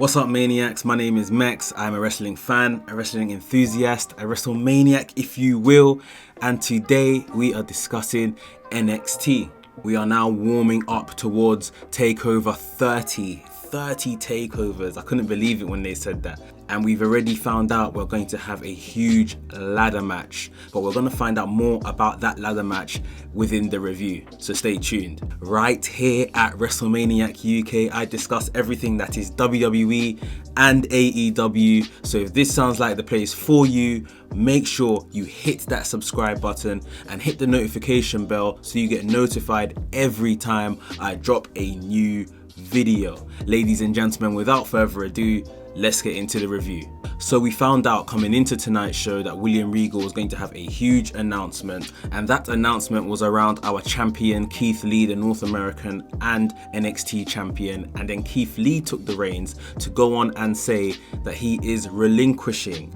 What's up, maniacs? My name is Mex. I'm a wrestling fan, a wrestling enthusiast, a WrestleManiac if you will, and today we are discussing NXT. We are now warming up towards TakeOver 30 takeovers. I couldn't believe it when they said that. And we've already found out we're going to have a huge ladder match, but we're going to find out more about that ladder match within the review, so stay tuned. Right here at WrestleManiac UK, I discuss everything that is WWE and AEW, so if this sounds like the place for you, make sure you hit that subscribe button and hit the notification bell so you get notified every time I drop a new video. Ladies and gentlemen, without further ado, let's get into the review. So we found out coming into tonight's show that William Regal was going to have a huge announcement, and that announcement was around our champion Keith Lee, the North American and NXT champion, and then Keith Lee took the reins to go on and say that he is relinquishing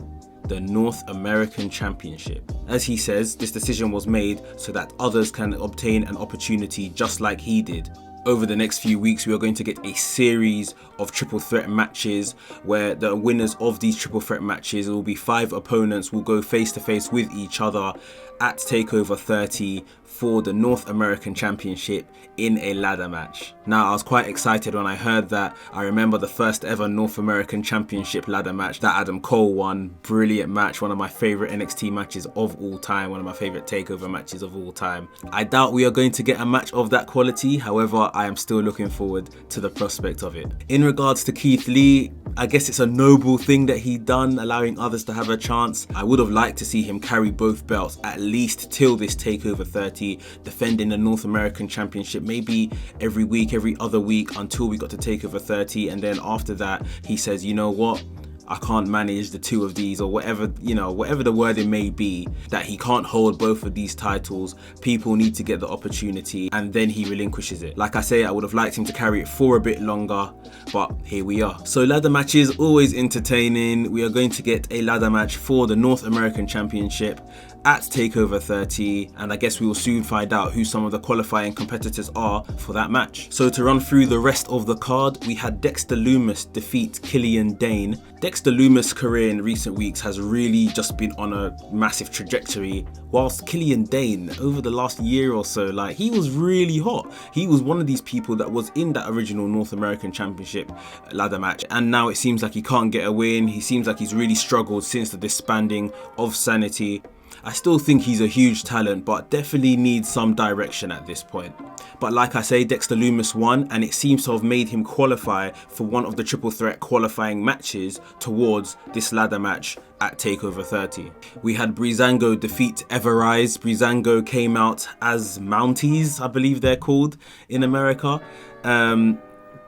the North American Championship. As he says, this decision was made so that others can obtain an opportunity just like he did. Over the next few weeks, we are going to get a series of triple threat matches where the winners of these triple threat matches, it will be 5 opponents, will go face to face with each other at TakeOver 30 for the North American Championship in a ladder match. Now, I was quite excited when I heard that. I remember the first ever North American Championship ladder match that Adam Cole won. Brilliant match, one of my favorite NXT matches of all time, one of my favorite TakeOver matches of all time. I doubt we are going to get a match of that quality, however, I am still looking forward to the prospect of it. In regards to Keith Lee, I guess it's a noble thing that he done, allowing others to have a chance. I would have liked to see him carry both belts at least till this TakeOver 30, defending the North American Championship maybe every week, every other week until we got to TakeOver 30, and then after that he says, you know what, I can't manage the two of these, or whatever, whatever the wording may be, that he can't hold both of these titles. People need to get the opportunity, and then he relinquishes it. Like I say, I would have liked him to carry it for a bit longer, but here we are. So ladder matches, always entertaining. We are going to get a ladder match for the North American Championship at TakeOver 30, and I guess we will soon find out who some of the qualifying competitors are for that match. So to run through the rest of the card, we had Dexter Lumis defeat Killian Dane. Dexter Lumis' career in recent weeks has really just been on a massive trajectory, whilst Killian Dane, over the last year or so, like, he was really hot. He was one of these people that was in that original North American Championship ladder match, and now it seems like he can't get a win. He seems like he's really struggled since the disbanding of Sanity. I still think he's a huge talent, but definitely needs some direction at this point. But like I say, Dexter Lumis won, and it seems to have made him qualify for one of the triple threat qualifying matches towards this ladder match at TakeOver 30. We had Breezango defeat Everrise. Breezango came out as Mounties, I believe they're called in America.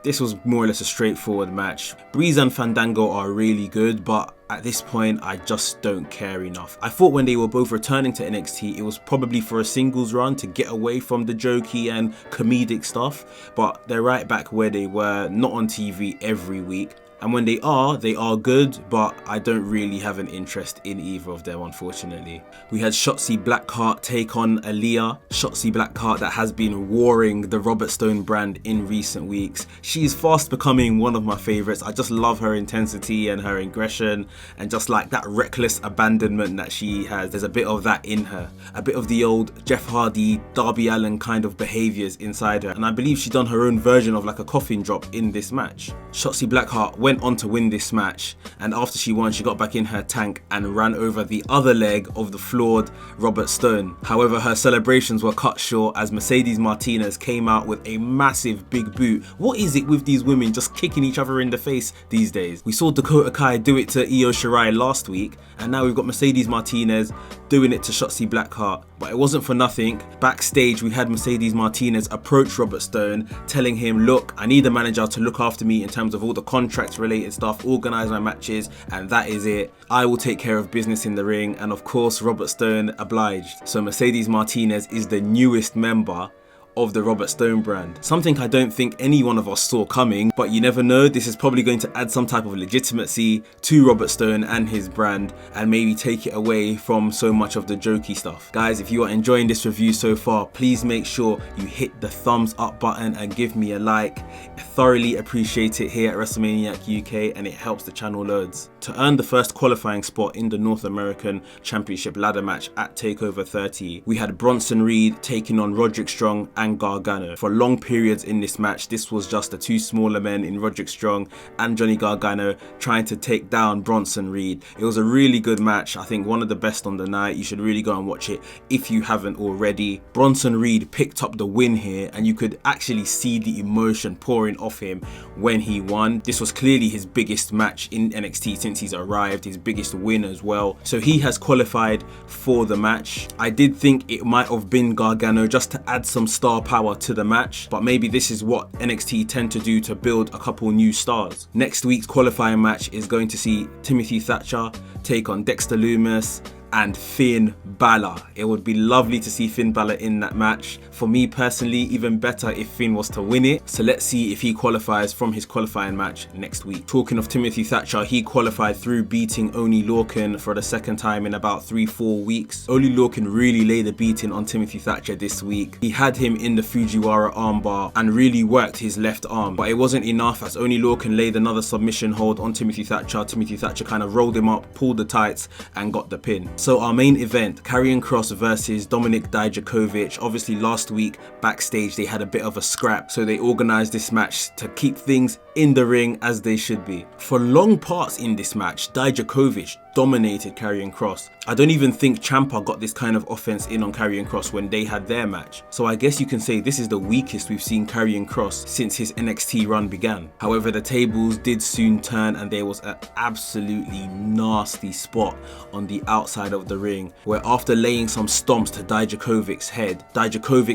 This was more or less a straightforward match. Breeze and Fandango are really good, but at this point, I just don't care enough. I thought when they were both returning to NXT, it was probably for a singles run to get away from the jokey and comedic stuff, but they're right back where they were, not on TV every week. And when they are good, but I don't really have an interest in either of them, unfortunately. We had Shotzi Blackheart take on Aaliyah. Shotzi Blackheart, that has been warring the Robert Stone brand in recent weeks. She's fast becoming one of my favourites. I just love her intensity and her aggression, and just like that reckless abandonment that she has. There's a bit of that in her. A bit of the old Jeff Hardy, Darby Allin kind of behaviours inside her. And I believe she done her own version of like a coffin drop in this match. Shotzi Blackheart went on to win this match, and after she won, she got back in her tank and ran over the other leg of the flawed Robert Stone. However, her celebrations were cut short as Mercedes Martinez came out with a massive big boot. What is it with these women just kicking each other in the face these days? We saw Dakota Kai do it to Io Shirai last week, and now we've got Mercedes Martinez doing it to Shotzi Blackheart. But it wasn't for nothing. Backstage, we had Mercedes Martinez approach Robert Stone, telling him, look, I need a manager to look after me in terms of all the contracts related stuff, organise my matches, and that is it. I will take care of business in the ring. And of course, Robert Stone obliged. So Mercedes Martinez is the newest member of the Robert Stone brand. Something I don't think any one of us saw coming, but you never know, this is probably going to add some type of legitimacy to Robert Stone and his brand and maybe take it away from so much of the jokey stuff. Guys, if you are enjoying this review so far, please make sure you hit the thumbs up button and give me a like. I thoroughly appreciate it here at WrestleManiac UK, and it helps the channel loads. To earn the first qualifying spot in the North American Championship ladder match at TakeOver 30, we had Bronson Reed taking on Roderick Strong and Gargano. For long periods in this match, this was just the two smaller men in Roderick Strong and Johnny Gargano trying to take down Bronson Reed. It was a really good match. I think one of the best on the night. You should really go and watch it if you haven't already. Bronson Reed picked up the win here, and you could actually see the emotion pouring off him when he won. This was clearly his biggest match in NXT since he's arrived, his biggest win as well. So he has qualified for the match. I did think it might have been Gargano just to add some star power to the match, but maybe this is what NXT tend to do to build a couple new stars. Next week's qualifying match is going to see Timothy Thatcher take on Dexter Lumis and Finn Balor. It would be lovely to see Finn Balor in that match. For me personally, even better if Finn was to win it. So let's see if he qualifies from his qualifying match next week. Talking of Timothy Thatcher, he qualified through beating Oney Lorcan for the second time in about 3-4 weeks. Oney Lorcan really laid a beating on Timothy Thatcher this week. He had him in the Fujiwara armbar and really worked his left arm, but it wasn't enough as Oney Lorcan laid another submission hold on Timothy Thatcher. Timothy Thatcher kind of rolled him up, pulled the tights and got the pin. So our main event, Karrion Kross versus Dominik Dijakovic. Obviously last week backstage they had a bit of a scrap, so they organised this match to keep things in the ring as they should be. For long parts in this match, Dijakovic dominated Karrion Kross. I don't even think Ciampa got this kind of offense in on Karrion Kross when they had their match. So I guess you can say this is the weakest we've seen Karrion Kross since his NXT run began. However, the tables did soon turn and there was an absolutely nasty spot on the outside of the ring where after laying some stomps to Dijakovic's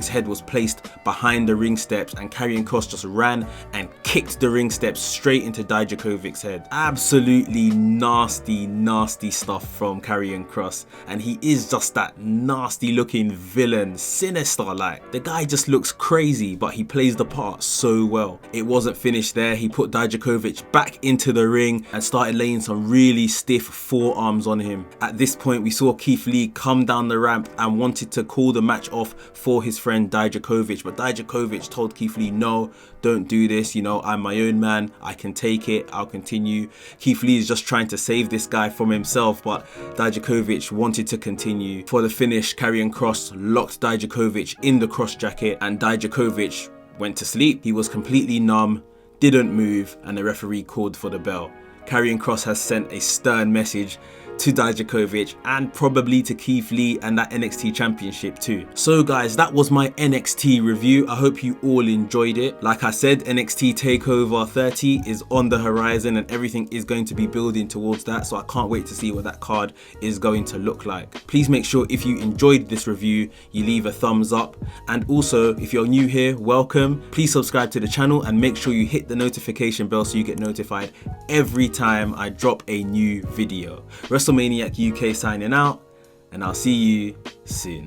head was placed behind the ring steps and Karrion Kross just ran and kicked the ring steps straight into Dijakovic's head. Absolutely nasty stuff from Karrion Kross, and he is just that nasty looking villain, sinister. Like, the guy just looks crazy, but he plays the part so well. It wasn't finished there. He put Dijakovic back into the ring and started laying some really stiff forearms on him. At this point we saw Keith Lee come down the ramp and wanted to call the match off for his friend Dijakovic, but Dijakovic told Keith Lee, no, don't do this, you know, I'm my own man, I can take it, I'll continue. Keith Lee is just trying to save this guy from himself, but Dijakovic wanted to continue. For the finish, Karrion Kross locked Dijakovic in the cross jacket and Dijakovic went to sleep. He was completely numb, didn't move, and the referee called for the bell. Karrion Kross has sent a stern message to Dijakovic and probably to Keith Lee and that NXT championship too. So guys, that was my NXT review. I hope you all enjoyed it. Like I said, NXT TakeOver 30 is on the horizon and everything is going to be building towards that, so I can't wait to see what that card is going to look like. Please make sure if you enjoyed this review, you leave a thumbs up, and also if you're new here, welcome. Please subscribe to the channel and make sure you hit the notification bell so you get notified every time I drop a new video. WrestleManiac UK signing out, and I'll see you soon.